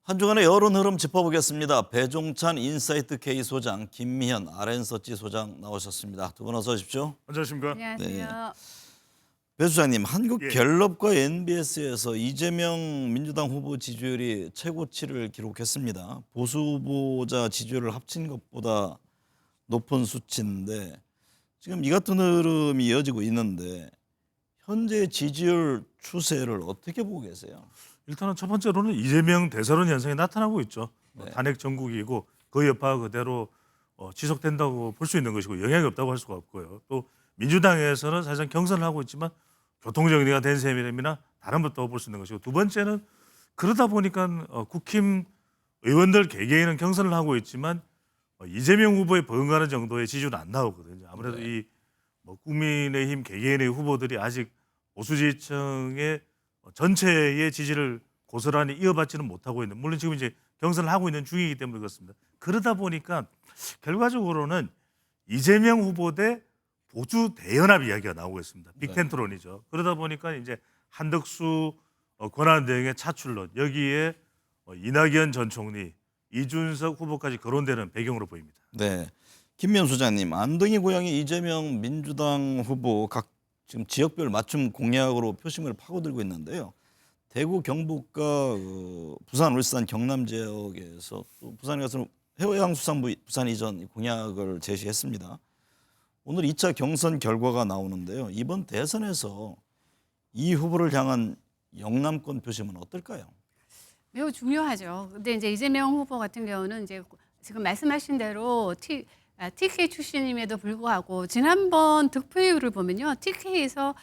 한 주간의 여론 흐름 짚어보겠습니다. 배종찬 인사이트 K 소장, 김미현 RN서치 소장 나오셨습니다. 두 분 어서 오십시오. 안녕하십니까? 네. 안녕하세요. 배 소장님, 예. 한국갤럽과 NBS에서 이재명 민주당 후보 지지율이 최고치를 기록했습니다. 보수 후보자 지지율을 합친 것보다 높은 수치인데 지금 이 같은 흐름이 이어지고 있는데 현재 지지율 추세를 어떻게 보고 계세요? 일단은 첫 번째로는 이재명 대선론 현상이 나타나고 있죠. 네. 탄핵 정국이고 그 여파가 그대로 지속된다고 볼 수 있는 것이고 영향이 없다고 할 수가 없고요. 또 민주당에서는 사실상 경선을 하고 있지만 교통정리가 된 셈이나 다른 것도 볼 수 있는 것이고 두 번째는 그러다 보니까 국힘 의원들 개개인은 경선을 하고 있지만 이재명 후보에 버금가는 정도의 지지율은 안 나오거든요. 아무래도 네. 이 국민의힘 개개인의 후보들이 아직 보수 지지층의 전체의 지지를 고스란히 이어받지는 못하고 있는, 물론 지금 이제 경선을 하고 있는 중이기 때문에 그렇습니다. 그러다 보니까 결과적으로는 이재명 후보 대 보수 대연합 이야기가 나오고 있습니다. 빅텐트론이죠. 그러다 보니까 이제 한덕수 권한대행의 차출론, 여기에 이낙연 전 총리, 이준석 후보까지 거론되는 배경으로 보입니다. 네, 김미현 소장님, 안동이 고향의 이재명 민주당 후보 각 지금 지역별 맞춤 공약으로 표심을 파고들고 있는데요. 대구, 경북과 부산, 울산, 경남 지역에서 또 부산에 가서 해양수산부 부산 이전 공약을 제시했습니다. 오늘 2차 경선 결과가 나오는데요. 이번 대선에서 이 후보를 향한 영남권 표심은 어떨까요? 매우 중요하죠. 근데 이제 이재명 후보 같은 경우는 이제 지금 말씀하신 대로 TK 출신임에도 불구하고 지난번 득표율을 보면요. TK에서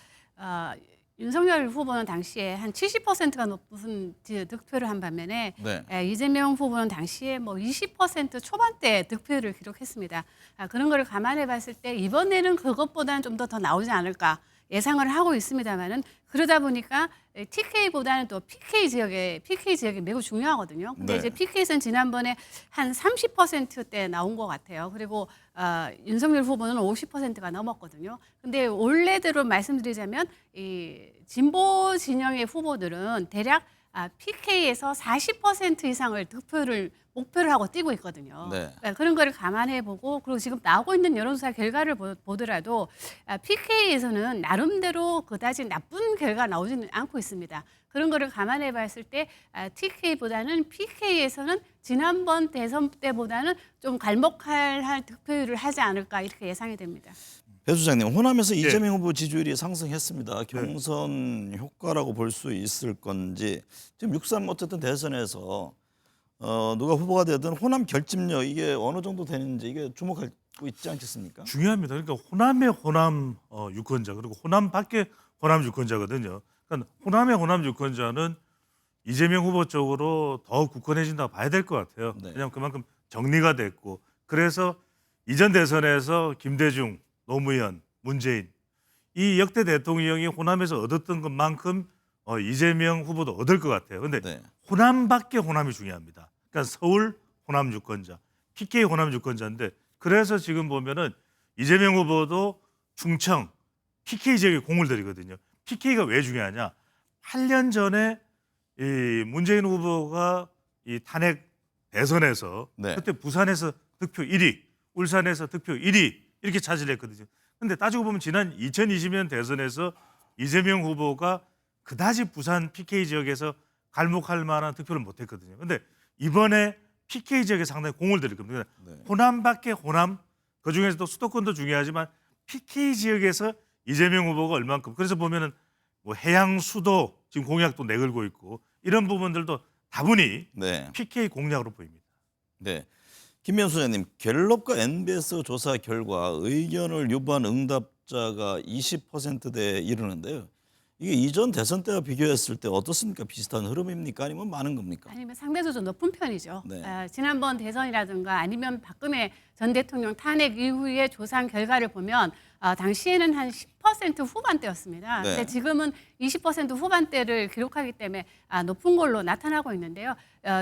윤석열 후보는 당시에 한 70%가 높은 득표를 한 반면에 네. 이재명 후보는 당시에 뭐 20% 초반대 득표율을 기록했습니다. 그런 거를 감안해 봤을 때 이번에는 그것보다는 좀 더 나오지 않을까 예상을 하고 있습니다만은 그러다 보니까 TK보다는 또 PK 지역이 매우 중요하거든요. 근데 네. 이제 PK에서는 지난번에 한 30%대 나온 것 같아요. 그리고 윤석열 후보는 50%가 넘었거든요. 근데 원래대로 말씀드리자면 이 진보 진영의 후보들은 대략 PK에서 40% 이상을 득표를 목표를 하고 뛰고 있거든요. 네. 그러니까 그런 거를 감안해보고 그리고 지금 나오고 있는 여론조사 결과를 보더라도 PK에서는 나름대로 그다지 나쁜 결과가 나오지는 않고 있습니다. 그런 거를 감안해봤을 때 TK보다는 PK에서는 지난번 대선 때보다는 좀 갈목할 득표율을 하지 않을까 이렇게 예상이 됩니다. 배 소장님, 호남에서 네. 이재명 후보 지지율이 상승했습니다. 경선 효과라고 볼 수 있을 건지 지금 6.3 어쨌든 대선에서 누가 후보가 되든 호남 결집력 이게 어느 정도 되는지 이게 주목하고 있지 않겠습니까? 중요합니다. 그러니까 호남의 호남 유권자 그리고 호남 밖의 호남 유권자거든요. 그러니까 호남의 호남 유권자는 이재명 후보 쪽으로 더 굳건해진다고 봐야 될 것 같아요. 네. 왜냐하면 그만큼 정리가 됐고 그래서 이전 대선에서 김대중, 노무현, 문재인 이 역대 대통령이 호남에서 얻었던 것만큼 이재명 후보도 얻을 것 같아요. 그런데 네. 호남 밖의 호남이 중요합니다. 그러니까 서울 호남 유권자, PK 호남 유권자인데 그래서 지금 보면은 이재명 후보도 충청, PK 지역에 공을 들이거든요. PK가 왜 중요하냐? 8년 전에 이 문재인 후보가 이 탄핵 대선에서 네. 그때 부산에서 득표 1위, 울산에서 득표 1위 이렇게 차지했거든요. 근데 따지고 보면 지난 2020년 대선에서 이재명 후보가 그다지 부산 PK 지역에서 갈목할 만한 득표를 못했거든요. 근데 이번에 PK 지역에 상당히 공을 들일 겁니다. 네. 호남 밖의 호남, 그중에서도 수도권도 중요하지만 PK 지역에서 이재명 후보가 얼만큼, 그래서 보면은 뭐 해양 수도 지금 공약도 내걸고 있고 이런 부분들도 다분히 네. PK 공약으로 보입니다. 네. 김미현 소장님, 갤럽과 NBS 조사 결과 의견을 유보한 응답자가 20%대에 이르는데요. 이게 이전 대선 때와 비교했을 때 어떻습니까? 비슷한 흐름입니까? 아니면 많은 겁니까? 아니면 상대적으로 좀 높은 편이죠. 네. 지난번 대선이라든가 아니면 박근혜 전 대통령 탄핵 이후의 조사 결과를 보면 당시에는 한 10% 후반대였습니다. 네. 근데 지금은 20% 후반대를 기록하기 때문에 높은 걸로 나타나고 있는데요.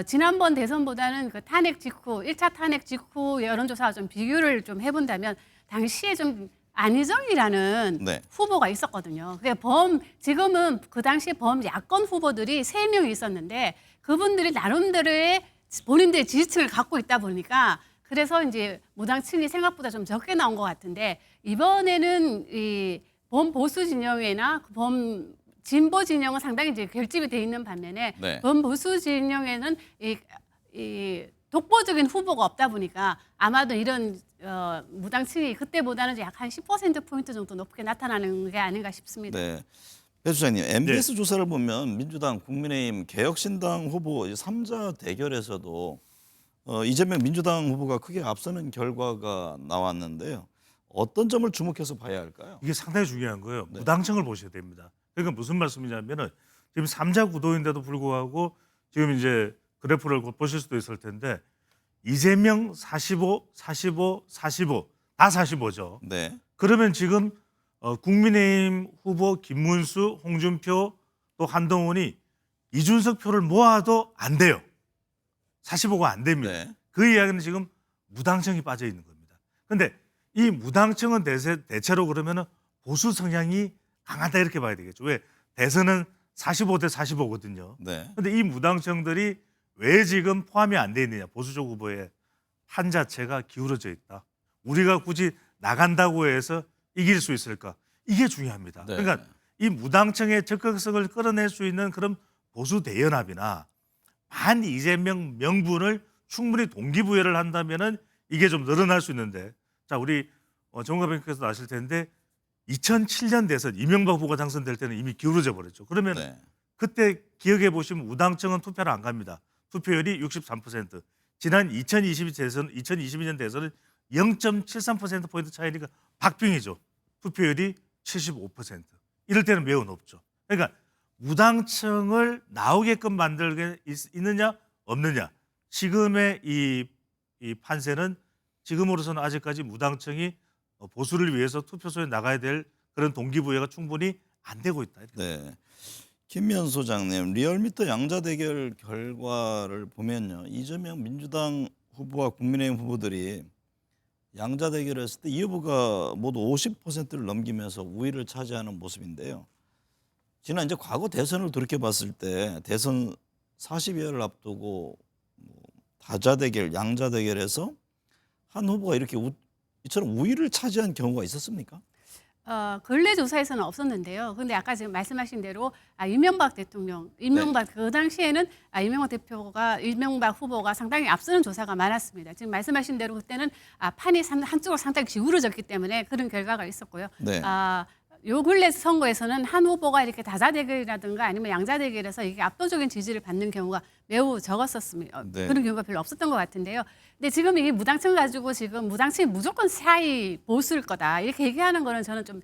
지난번 대선보다는 그 탄핵 직후, 1차 탄핵 직후 여론조사와 좀 비교를 좀 해본다면 당시에 좀 안희정이라는 네. 후보가 있었거든요. 그게 지금은 그 당시에 야권 후보들이 3명이 있었는데 그분들이 나름대로의 본인들의 지지층을 갖고 있다 보니까 그래서 이제 무당층이 생각보다 좀 적게 나온 것 같은데 이번에는 이 범보수 진영이나 범 진보 진영은 상당히 이제 결집이 돼 있는 반면에 네. 범보수 진영에는 이 독보적인 후보가 없다 보니까 아마도 이런 무당층이 그때보다는 약 한 10%포인트 정도 높게 나타나는 게 아닌가 싶습니다. 네. 배 수장님, MBS 조사를 보면 민주당, 국민의힘, 개혁신당 후보 3자 대결에서도 이재명 민주당 후보가 크게 앞서는 결과가 나왔는데요. 어떤 점을 주목해서 봐야 할까요? 이게 상당히 중요한 거예요. 네. 무당층을 보셔야 됩니다. 그러니까 무슨 말씀이냐면은 지금 3자 구도인데도 불구하고 지금 이제 그래프를 곧 보실 수도 있을 텐데 이재명 45, 45, 45 다 45죠. 네. 그러면 지금 국민의힘 후보 김문수, 홍준표 또 한동훈이 이준석 표를 모아도 안 돼요. 45가 안 됩니다. 네. 그 이야기는 지금 무당층이 빠져 있는 겁니다. 그런데 이 무당층은 대체로 그러면은 보수 성향이 강하다 이렇게 봐야 되겠죠. 왜? 대선은 45대 45거든요. 네. 그런데 이 무당층들이 왜 지금 포함이 안 돼 있느냐? 보수적 후보에 한 자체가 기울어져 있다. 우리가 굳이 나간다고 해서 이길 수 있을까? 이게 중요합니다. 네. 그러니까 이 무당층의 적극성을 끌어낼 수 있는 그런 보수 대연합이나 반 이재명 명분을 충분히 동기부여를 한다면은 이게 좀 늘어날 수 있는데, 자 우리 정가병께서도 아실 텐데 2007년 대선 이명박 후보가 당선될 때는 이미 기울어져 버렸죠. 그러면 네. 그때 기억해 보시면 무당층은 투표를 안 갑니다. 투표율이 63%. 지난 2022년 대선은 0.73% 포인트 차이니까 박빙이죠. 투표율이 75%. 이럴 때는 매우 높죠. 그러니까 무당층을 나오게끔 만들게 있느냐 없느냐. 지금의 이 판세는 지금으로서는 아직까지 무당층이 보수를 위해서 투표소에 나가야 될 그런 동기부여가 충분히 안 되고 있다. 네. 김미연 소장님, 리얼미터 양자 대결 결과를 보면요. 이재명 민주당 후보와 국민의힘 후보들이 양자 대결했을 때 이 후보가 모두 50%를 넘기면서 우위를 차지하는 모습인데요. 지난 이제 과거 대선을 돌이켜 봤을 때 대선 40여를 앞두고 다자 대결, 양자 대결에서 한 후보가 이렇게 이처럼 우위를 차지한 경우가 있었습니까? 근래 조사에서는 없었는데요. 근데 아까 지금 말씀하신 대로 이명박 대통령, 그 당시에는 이명박 후보가 상당히 앞서는 조사가 많았습니다. 지금 말씀하신 대로 그때는 판이 한쪽으로 상당히 기울어졌기 때문에 그런 결과가 있었고요. 네. 요 근래 선거에서는 한 후보가 이렇게 다자 대결이라든가 아니면 양자 대결에서 이게 압도적인 지지를 받는 경우가 매우 적었었습니다. 네. 그런 경우가 별로 없었던 것 같은데요. 근데 지금 이 무당층 가지고 지금 무당층이 무조건 샤이 보수일 거다 이렇게 얘기하는 거는 저는 좀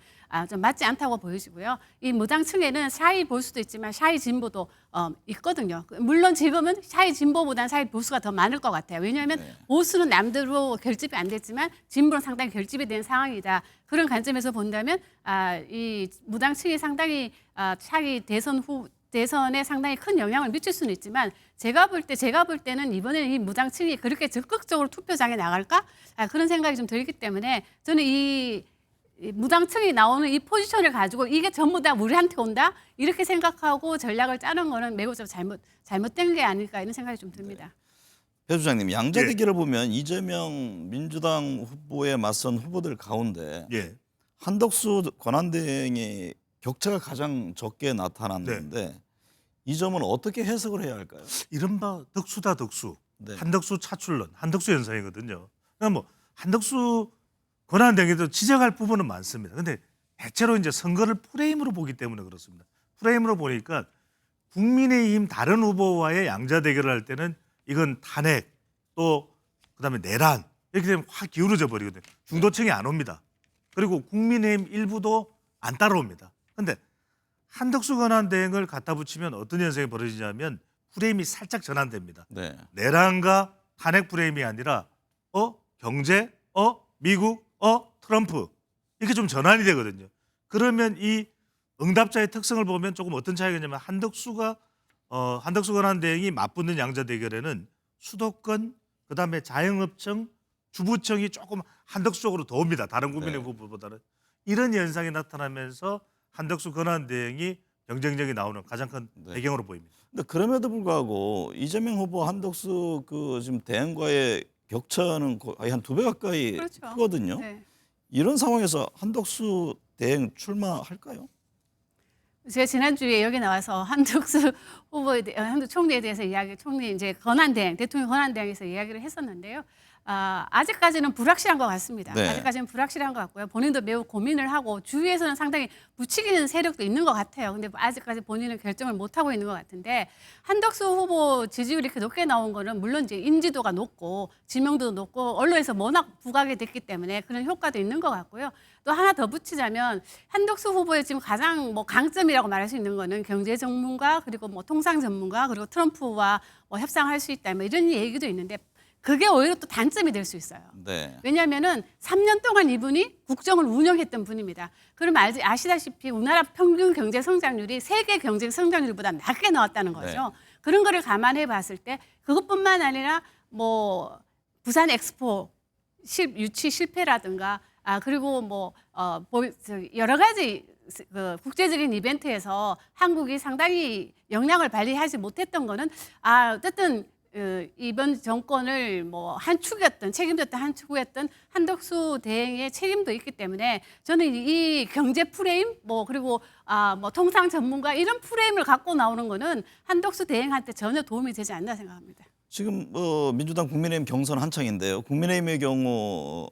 맞지 않다고 보여지고요. 이 무당층에는 샤이 보수도 있지만 샤이 진보도 있거든요. 물론 지금은 샤이 진보보다는 샤이 보수가 더 많을 것 같아요. 왜냐하면 네. 보수는 남대로 결집이 안 됐지만 진보는 상당히 결집이 된 상황이다. 그런 관점에서 본다면 이 무당층이 상당히 차기 대선에 상당히 큰 영향을 미칠 수는 있지만 제가 볼 때는 이번에는 이 무당층이 그렇게 적극적으로 투표장에 나갈까? 그런 생각이 좀 들기 때문에 저는 이 무당층이 나오는 이 포지션을 가지고 이게 전부 다 우리한테 온다? 이렇게 생각하고 전략을 짜는 거는 매우 좀 잘못된 게 아닐까 이런 생각이 좀 듭니다. 배 수장님, 양자 예. 대결을 보면 이재명 민주당 후보에 맞선 후보들 가운데 예. 한덕수 권한대행의 격차가 가장 적게 나타났는데 이 점은 어떻게 해석을 해야 할까요? 이른바 덕수다 덕수. 네. 한덕수 차출론, 한덕수 현상이거든요. 그러니까 뭐 한덕수 권한대행에도 지적할 부분은 많습니다. 근데 대체로 이제 선거를 프레임으로 보기 때문에 그렇습니다. 프레임으로 보니까 국민의힘 다른 후보와의 양자 대결을 할 때는 이건 탄핵 또 그다음에 내란 이렇게 되면 확 기울어져 버리거든요. 중도층이 안 옵니다. 그리고 국민의힘 일부도 안 따라옵니다. 근데 한덕수 권한대행을 갖다 붙이면 어떤 현상이 벌어지냐면 프레임이 살짝 전환됩니다. 네. 내란과 탄핵 프레임이 아니라 경제, 미국, 트럼프 이렇게 좀 전환이 되거든요. 그러면 이 응답자의 특성을 보면 조금 어떤 차이가 있냐면 한덕수 권한대행이 맞붙는 양자 대결에는 수도권 그다음에 자영업청, 주부청이 조금 한덕수 쪽으로 더 옵니다. 다른 국민의 네. 후보보다는. 이런 현상이 나타나면서 한덕수 권한대행이 경쟁력이 나오는 가장 큰 네. 배경으로 보입니다. 근데 그럼에도 불구하고 이재명 후보 한덕수 그 지금 대행과의 격차는 거의 한 2배 가까이 그렇죠. 크거든요. 네. 이런 상황에서 한덕수 대행 출마할까요? 제가 지난주에 여기 나와서 한덕수 후보에 한덕 총리에 대해서 총리 이제 권한대행, 대통령 권한대행에서 이야기를 했었는데요. 아직까지는 불확실한 것 같습니다. 네. 아직까지는 불확실한 것 같고요. 본인도 매우 고민을 하고 주위에서는 상당히 부추기는 세력도 있는 것 같아요. 근데 아직까지 본인은 결정을 못 하고 있는 것 같은데 한덕수 후보 지지율이 이렇게 높게 나온 거는 물론 이제 인지도가 높고 지명도도 높고 언론에서 워낙 부각이 됐기 때문에 그런 효과도 있는 것 같고요. 또 하나 더 붙이자면 한덕수 후보의 지금 가장 뭐 강점이라고 말할 수 있는 거는 경제 전문가 그리고 뭐 통상 전문가 그리고 트럼프와 뭐 협상할 수 있다 뭐 이런 얘기도 있는데 그게 오히려 또 단점이 될 수 있어요. 네. 왜냐하면은 3년 동안 이분이 국정을 운영했던 분입니다. 그럼 아시다시피 우리나라 평균 경제 성장률이 세계 경제 성장률보다 낮게 나왔다는 거죠. 네. 그런 거를 감안해 봤을 때 그것뿐만 아니라 뭐 부산 엑스포 유치 실패라든가 그리고 여러 가지 그 국제적인 이벤트에서 한국이 상당히 영향을 발휘하지 못했던 거는 어쨌든 이번 정권을 뭐 한 축이었던 책임졌던 한 축이었던 한덕수 대행의 책임도 있기 때문에 저는 이 경제 프레임 그리고 뭐 통상 전문가 이런 프레임을 갖고 나오는 거는 한덕수 대행한테 전혀 도움이 되지 않나 생각합니다. 지금 민주당 국민의힘 경선 한창인데요. 국민의힘의 경우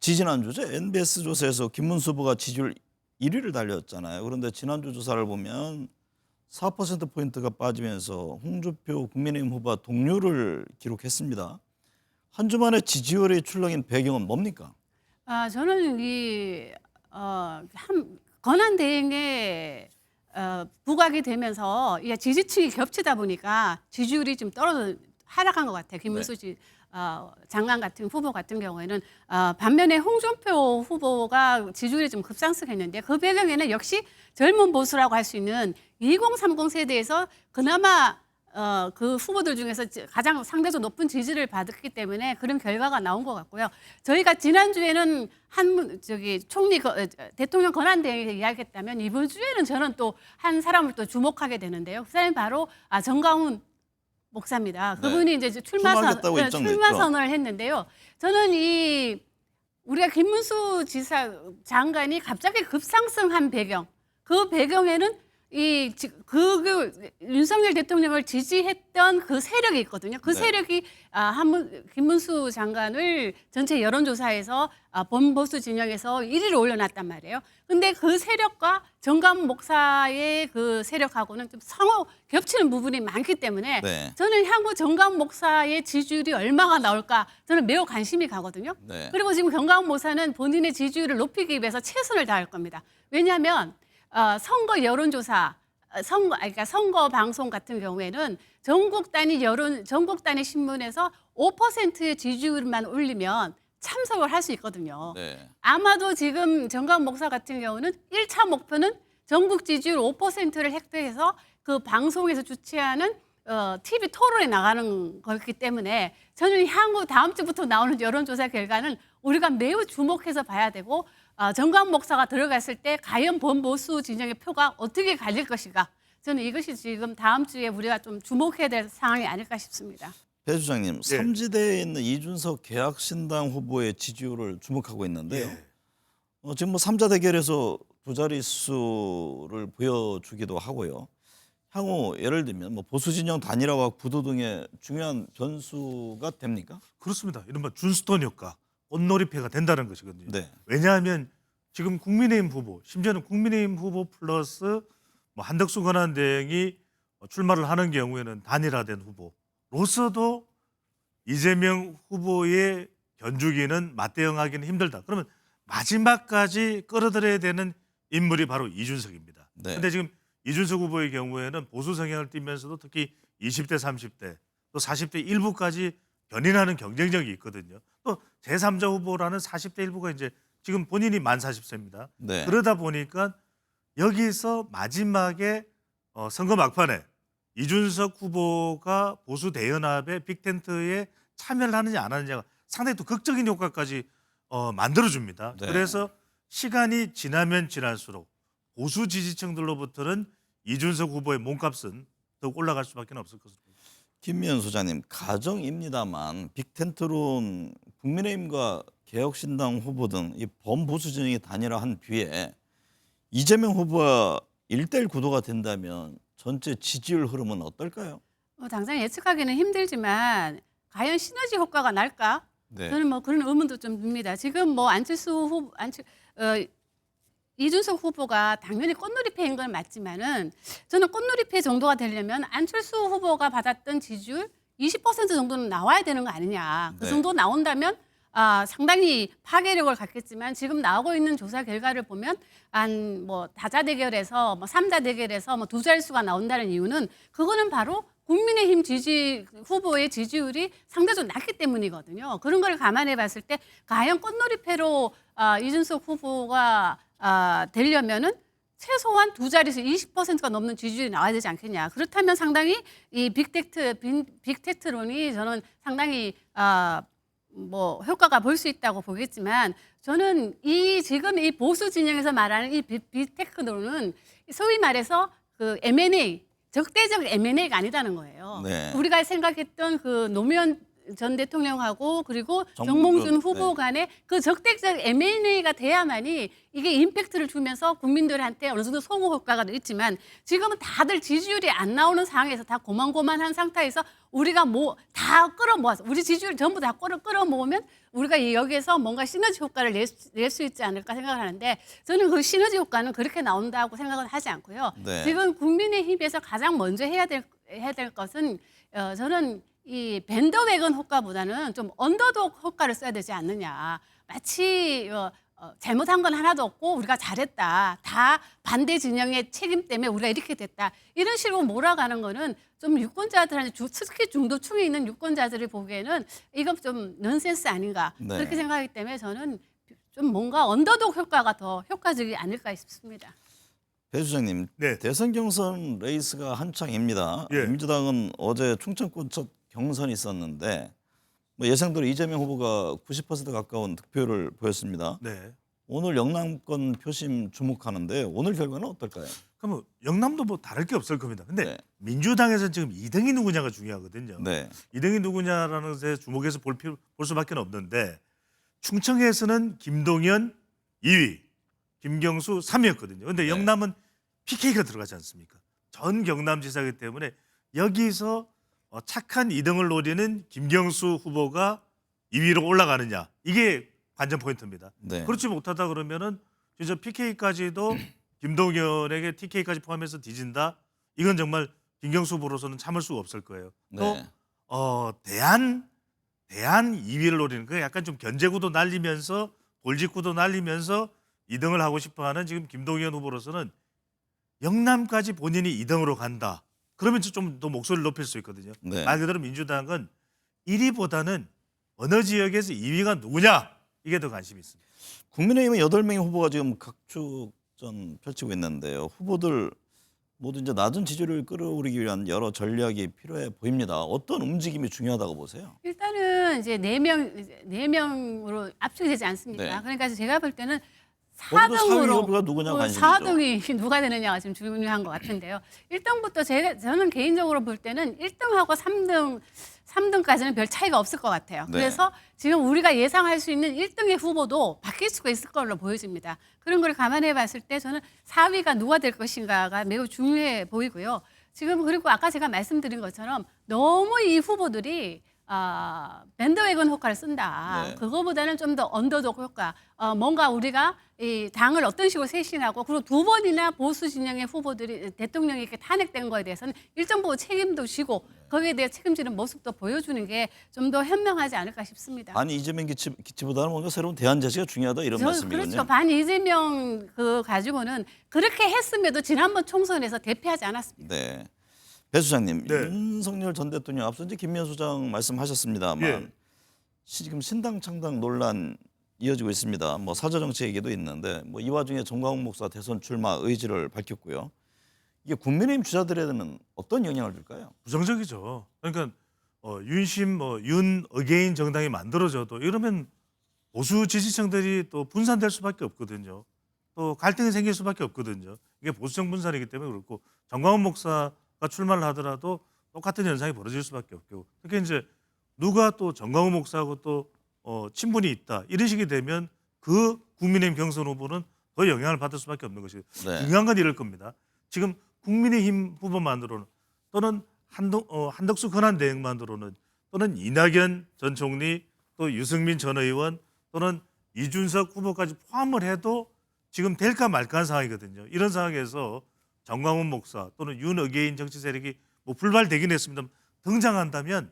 지지난주죠. NBS 조사에서 김문수 후보가 지지율 1위를 달렸잖아요. 그런데 지난주 조사를 보면 4%포인트가 빠지면서 홍준표 국민의힘 후보와 동률을 기록했습니다. 한 주 만에 지지율의 출렁인 배경은 뭡니까? 저는 권한 대행에 부각이 되면서 지지층이 겹치다 보니까 지지율이 좀 하락한 것 같아요. 김문수 장관 같은 후보 같은 경우에는 반면에 홍준표 후보가 지지율이 좀 급상승했는데 그 배경에는 역시 젊은 보수라고 할 수 있는 2030 세대에서 그나마 그 후보들 중에서 가장 상대적으로 높은 지지를 받았기 때문에 그런 결과가 나온 것 같고요. 저희가 지난주에는 대통령 권한대행에서 이야기했다면 이번 주에는 저는 또 한 사람을 또 주목하게 되는데요. 그 사람이 바로 정가훈 목사입니다. 그분이 이제 출마 선언을 했는데요. 저는 우리가 김문수 장관이 갑자기 급상승한 배경, 그 배경에는 윤석열 대통령을 지지했던 그 세력이 있거든요. 그 세력이 김문수 장관을 전체 여론조사에서 범보수 진영에서 1위로 올려놨단 말이에요. 근데 그 세력과 정가훈 목사의 그 세력하고는 좀 상호 겹치는 부분이 많기 때문에 저는 향후 정가훈 목사의 지지율이 얼마가 나올까 저는 매우 관심이 가거든요. 그리고 지금 정가훈 목사는 본인의 지지율을 높이기 위해서 최선을 다할 겁니다. 왜냐하면 선거 여론조사, 선거 방송 같은 경우에는 전국 단위 신문에서 5%의 지지율만 올리면 참석을 할 수 있거든요. 아마도 지금 정가훈 목사 같은 경우는 1차 목표는 전국 지지율 5%를 획득해서 그 방송에서 주최하는 TV 토론에 나가는 거기 때문에 저는 향후 다음 주부터 나오는 여론조사 결과는 우리가 매우 주목해서 봐야 되고 정가훈 목사가 들어갔을 때 과연 범보수 진영의 표가 어떻게 갈릴 것인가. 저는 이것이 지금 다음 주에 우리가 좀 주목해야 될 상황이 아닐까 싶습니다. 배 주장님, 삼지대에 있는 이준석 개혁신당 후보의 지지율을 주목하고 있는데요. 지금 뭐 3자 대결에서 두 자릿수를 보여주기도 하고요. 향후 예를 들면 뭐 보수 진영 단일화와 구도 등의 중요한 변수가 됩니까? 그렇습니다. 이른바 준스톤 효과, 꽃놀이패가 된다는 것이거든요. 왜냐하면 지금 국민의힘 후보, 심지어는 국민의힘 후보 플러스 뭐 한덕수 권한대행이 출마를 하는 경우에는 단일화된 후보로서도 이재명 후보의 견주기는 맞대응하기는 힘들다. 그러면 마지막까지 끌어들여야 되는 인물이 바로 이준석입니다. 그런데 지금 이준석 후보의 경우에는 보수 성향을 띠면서도 특히 20대, 30대 또 40대 일부까지 견인하는 경쟁력이 있거든요. 또 제3자 후보라는 40대 일부가 이제 지금 본인이 만 40세입니다. 그러다 보니까 여기서 마지막에 선거 막판에 이준석 후보가 보수 대연합의 빅텐트에 참여를 하느냐 안 하느냐가 상당히 또 극적인 효과까지 만들어줍니다. 그래서 시간이 지나면 지날수록 보수 지지층들로부터는 이준석 후보의 몸값은 더욱 올라갈 수밖에 없을 것으로 보입니다. 김미연 소장님, 가정입니다만 빅텐트론 국민의힘과 개혁신당 후보 등 이 범보수 진영이 단일화한 뒤에 이재명 후보와 1대1 구도가 된다면 전체 지지율 흐름은 어떨까요? 당장 예측하기는 힘들지만 과연 시너지 효과가 날까? 네. 저는 뭐 그런 의문도 좀 듭니다. 지금 뭐 이준석 후보가 당연히 꽃놀이패인 건 맞지만은 저는 꽃놀이패 정도가 되려면 안철수 후보가 받았던 지지율 20% 정도는 나와야 되는 거 아니냐. 그 네. 정도 나온다면 상당히 파괴력을 갖겠지만 지금 나오고 있는 조사 결과를 보면 한 뭐 다자 대결에서 뭐 3자 대결에서 뭐 두 자릿수가 나온다는 이유는 그거는 바로 국민의힘 후보의 지지율이 상대적으로 낮기 때문이거든요. 그런 걸 감안해 봤을 때 과연 꽃놀이패로 이준석 후보가 되려면은 최소한 두 자릿수 20%가 넘는 지지율이 나와야 되지 않겠냐. 그렇다면 상당히 이 빅테크론이 저는 상당히 뭐 효과가 볼 수 있다고 보겠지만 저는 지금 이 보수 진영에서 말하는 이 빅테크론은 소위 말해서 그 M&A 적대적 M&A가 아니다는 거예요. 네. 우리가 생각했던 그 노무현 전 대통령하고 그리고 정몽준, 정몽준 후보 네. 간의 그 적대적 M&A가 돼야만이 이게 임팩트를 주면서 국민들한테 어느 정도 소모 효과가 있지만 지금은 다들 지지율이 안 나오는 상황에서 다 고만고만한 상태에서 우리가 뭐 다 끌어모아서 우리 지지율 전부 다 끌어모으면 우리가 여기에서 뭔가 시너지 효과를 낼 수 있지 않을까 생각을 하는데 저는 그 시너지 효과는 그렇게 나온다고 생각은 하지 않고요. 네. 지금 국민의힘에서 가장 먼저 해야 될 것은 저는 이 밴더웨건 효과보다는 좀 언더독 효과를 써야 되지 않느냐. 마치 잘못한 건 하나도 없고 우리가 잘했다. 다 반대 진영의 책임 때문에 우리가 이렇게 됐다. 이런 식으로 몰아가는 거는 좀 유권자들한테 특히 중도층에 있는 유권자들이 보기에는 이건 좀 넌센스 아닌가. 네. 그렇게 생각하기 때문에 저는 좀 뭔가 언더독 효과가 더 효과적이지 않을까 싶습니다. 배 소장님, 네. 대선 경선 레이스가 한창입니다. 예. 민주당은 어제 충청권 첫 경선이 있었는데 뭐 예상대로 이재명 후보가 90% 가까운 득표를 보였습니다. 네. 오늘 영남권 표심 주목하는데 오늘 결과는 어떨까요? 그러면 영남도 뭐 다를 게 없을 겁니다. 근데 네. 민주당에서는 지금 2등이 누구냐가 중요하거든요. 네. 2등이 누구냐라는 것에 주목해서 볼 수밖에 없는데 충청에서는 김동연 2위, 김경수 3위였거든요. 근데 네. 영남은 PK가 들어가지 않습니까? 전 경남지사이기 때문에 여기서 착한 2등을 노리는 김경수 후보가 2위로 올라가느냐 이게 관전 포인트입니다. 네. 그렇지 못하다 그러면은 진짜 PK까지도 김동연에게 TK까지 포함해서 뒤진다. 이건 정말 김경수 후보로서는 참을 수가 없을 거예요. 또 네. 대한 2위를 노리는 그 약간 좀 견제구도 날리면서 돌직구도 날리면서 2등을 하고 싶어하는 지금 김동연 후보로서는 영남까지 본인이 2등으로 간다. 그러면 좀 더 목소리를 높일 수 있거든요. 네. 말 그대로 민주당은 1위보다는 어느 지역에서 2위가 누구냐 이게 더 관심이 있습니다. 국민의힘은 8명의 후보가 지금 각축전 펼치고 있는데요. 후보들 모두 이제 낮은 지지율을 끌어오르기 위한 여러 전략이 필요해 보입니다. 어떤 움직임이 중요하다고 보세요? 일단은 이제 네 명으로 압축이 되지 않습니까? 네. 그러니까 제가 볼 때는 거기도 4위 4등으로 후보가 누구냐 관심이죠. 4등이 누가 되느냐가 지금 중요한 것 같은데요. 1등부터 저는 개인적으로 볼 때는 1등하고 3등까지는 별 차이가 없을 것 같아요. 네. 그래서 지금 우리가 예상할 수 있는 1등의 후보도 바뀔 수가 있을 걸로 보여집니다. 그런 걸 감안해 봤을 때 저는 4위가 누가 될 것인가가 매우 중요해 보이고요. 지금 그리고 아까 제가 말씀드린 것처럼 너무 이 후보들이 밴드웨건 효과를 쓴다. 네. 그거보다는 좀 더 언더독 효과. 뭔가 우리가 이 당을 어떤 식으로 쇄신하고 그리고 두 번이나 보수 진영의 후보들이 대통령이 이렇게 탄핵된 거에 대해서는 일정 부분 책임도 지고 거기에 대해 책임지는 모습도 보여주는 게 좀 더 현명하지 않을까 싶습니다. 반 이재명 기치보다는 뭔가 새로운 대안 제시가 중요하다 이런 말씀이군요. 그렇죠. 반 이재명 가지고는 그렇게 했음에도 지난번 총선에서 대패하지 않았습니다. 네. 배 소장님, 네. 윤석열 전 대통령 앞서 이제 김미연 소장 말씀하셨습니다만 예. 지금 신당 창당 논란 이어지고 있습니다. 뭐 사저 정치 얘기도 있는데 뭐 이 와중에 정광훈 목사 대선 출마 의지를 밝혔고요. 이게 국민의힘 주자들에는 어떤 영향을 줄까요? 부정적이죠. 그러니까 윤심 윤 어게인 정당이 만들어져도 이러면 보수 지지층들이 또 분산될 수밖에 없거든요. 또 갈등이 생길 수밖에 없거든요. 이게 보수층 분산이기 때문에 그렇고 정광훈 목사가 출마를 하더라도 똑같은 현상이 벌어질 수밖에 없고 특히 이제 누가 또 정광훈 목사하고 또 친분이 있다 이런 식이 되면 그 국민의힘 경선 후보는 더 영향을 받을 수밖에 없는 것이고 네. 중요한 건 이럴 겁니다. 지금 국민의힘 후보만으로는 또는 한덕수 권한대행만으로는 또는 이낙연 전 총리 또 유승민 전 의원 또는 이준석 후보까지 포함을 해도 지금 될까 말까한 상황이거든요. 이런 상황에서 정광훈 목사 또는 윤어게인 정치 세력이 뭐 불발되긴 했습니다. 등장한다면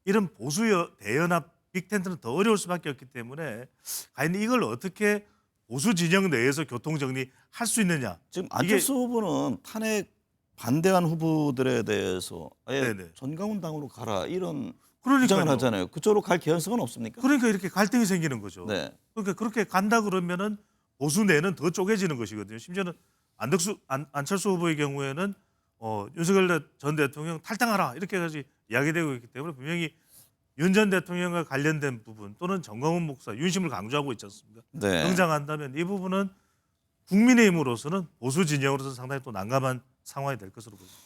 이런 보수 대연합 빅텐트는 더 어려울 수밖에 없기 때문에 과연 이걸 어떻게 보수 진영 내에서 교통정리할 수 있느냐. 지금 안철수 후보는 탄핵 반대한 후보들에 대해서 아예 네네. 전광훈 당으로 가라 이런 그러니까요. 주장을 하잖아요. 그쪽으로 갈 개연성은 없습니까? 그러니까 이렇게 갈등이 생기는 거죠. 네. 그러니까 그렇게 간다 그러면은 보수 내는 더 쪼개지는 것이거든요. 심지어는 안철수 후보의 경우에는 윤석열 전 대통령 탈당하라 이렇게까지 이야기되고 있기 때문에 분명히 윤 전 대통령과 관련된 부분 또는 정광훈 목사 윤심을 강조하고 있지 않습니까? 네. 등장한다면 이 부분은 국민의힘으로서는 보수 진영으로서 상당히 또 난감한 상황이 될 것으로 보입니다.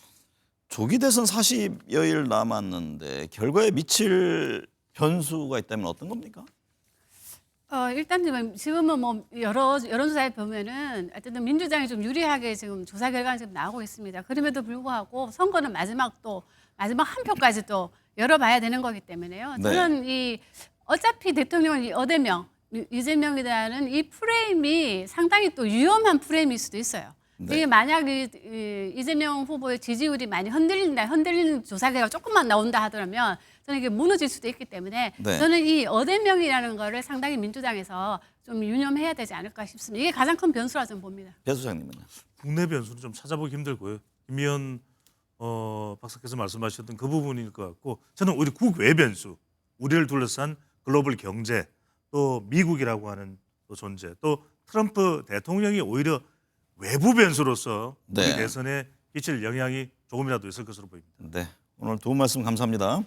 조기 대선 40여일 남았는데 결과에 미칠 변수가 있다면 어떤 겁니까? 일단 지금은 뭐 여론조사에 보면은 어쨌든 민주당이 좀 유리하게 지금 조사 결과는 지금 나오고 있습니다. 그럼에도 불구하고 선거는 마지막 한 표까지 또 열어봐야 되는 거기 때문에요. 네. 저는 어차피 대통령은 어대명 이재명이라는 이 프레임이 상당히 또 위험한 프레임일 수도 있어요. 네. 이게 만약 이재명 후보의 지지율이 많이 흔들리는 조사 결과가 조금만 나온다 하더라면 저는 이게 무너질 수도 있기 때문에 네. 저는 이 어대명이라는 거를 상당히 민주당에서 좀 유념해야 되지 않을까 싶습니다. 이게 가장 큰 변수라 저는 봅니다. 배 소장님은요? 국내 변수는 좀 찾아보기 힘들고요. 김미연 박사께서 말씀하셨던 그 부분일 것 같고 저는 오히려 국외 변수, 우리를 둘러싼 글로벌 경제, 또 미국이라고 하는 또 존재, 또 트럼프 대통령이 오히려 외부 변수로서 우리 네. 대선에 끼칠 영향이 조금이라도 있을 것으로 보입니다. 네. 오늘 도움 말씀 감사합니다.